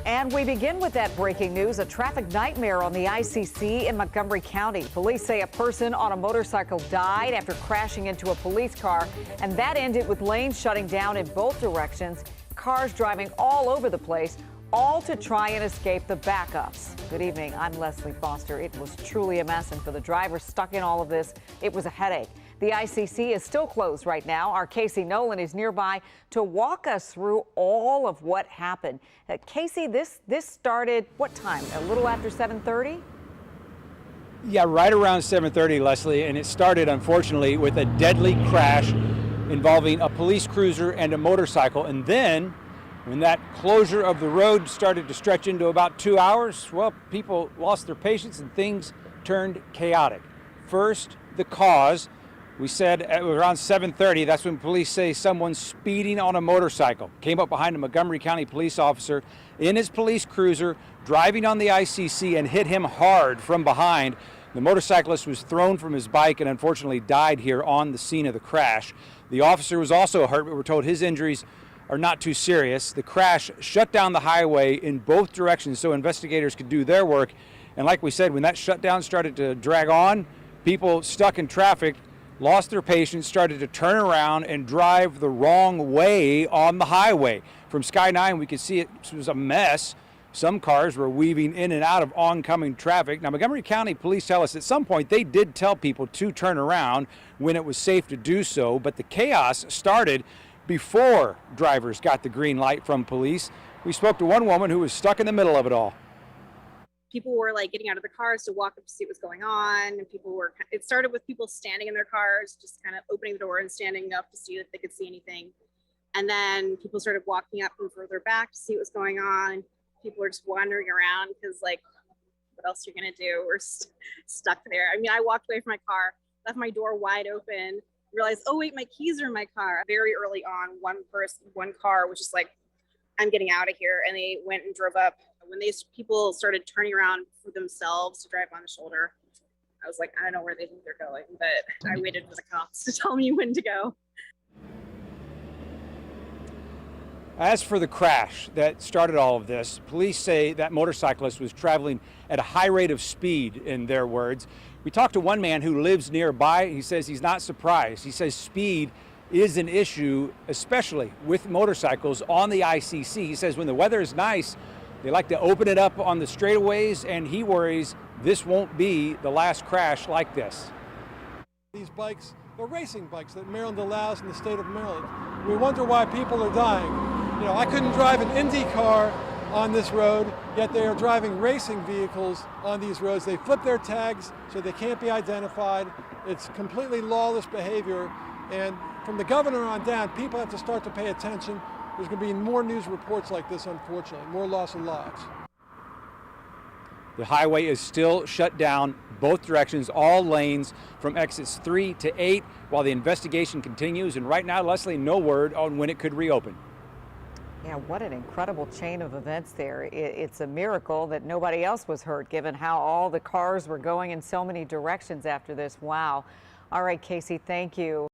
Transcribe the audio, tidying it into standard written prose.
And we begin with that breaking news, a traffic nightmare on the ICC in Montgomery County. Police say a person on a motorcycle died after crashing into a police car, and that ended with lanes shutting down in both directions, cars driving all over the place, all to try and escape the backups. Good evening, I'm Leslie Foster. It was truly a mess, and for the driver stuck in all of this, it was a headache. The ICC is still closed right now. Our Casey Nolan is nearby to walk us through all of what happened. Casey, this started what time? A little after 7:30? Yeah, right around 7:30, Leslie, and it started, unfortunately, with a deadly crash involving a police cruiser and a motorcycle. And then, when that closure of the road started to stretch into about 2 hours, well, people lost their patience and things turned chaotic. First, the cause. We said at around 7:30, that's when police say someone speeding on a motorcycle came up behind a Montgomery County police officer in his police cruiser, driving on the ICC, and hit him hard from behind. The motorcyclist was thrown from his bike and unfortunately died here on the scene of the crash. The officer was also hurt, but we're told his injuries are not too serious. The crash shut down the highway in both directions so investigators could do their work. And like we said, when that shutdown started to drag on, people stuck in traffic lost their patience, started to turn around and drive the wrong way on the highway. From Sky 9, we could see it was a mess. Some cars were weaving in and out of oncoming traffic. Now, Montgomery County police tell us at some point they did tell people to turn around when it was safe to do so, but the chaos started before drivers got the green light from police. We spoke to one woman who was stuck in the middle of it all. People were like getting out of the cars to walk up to see what was going on. And it started with people standing in their cars, just kind of opening the door and standing up to see if they could see anything. And then people started walking up from further back to see what was going on. People were just wandering around because, like, what else are you gonna do? We're stuck there. I mean, I walked away from my car, left my door wide open, realized, oh wait, my keys are in my car. Very early on, one car was just like, I'm getting out of here. And they went and drove up. When people started turning around for themselves to drive on the shoulder, I was like, I don't know where they think they're going, but I waited for the cops to tell me when to go. As for the crash that started all of this, police say that motorcyclist was traveling at a high rate of speed, in their words. We talked to one man who lives nearby. He says he's not surprised. He says speed is an issue, especially with motorcycles on the ICC. He says when the weather is nice, they like to open it up on the straightaways, and he worries this won't be the last crash like this. These bikes, they're racing bikes that Maryland allows in the state of Maryland. We wonder why people are dying. You know, I couldn't drive an Indy car on this road, yet they are driving racing vehicles on these roads. They flip their tags so they can't be identified. It's completely lawless behavior, and from the governor on down, people have to start to pay attention. There's going to be more news reports like this, unfortunately, more loss of lives. The highway is still shut down, both directions, all lanes from exits 3 to 8, while the investigation continues. And right now, Leslie, no word on when it could reopen. Yeah, what an incredible chain of events there. It's a miracle that nobody else was hurt, given how all the cars were going in so many directions after this. Wow. All right, Casey, thank you.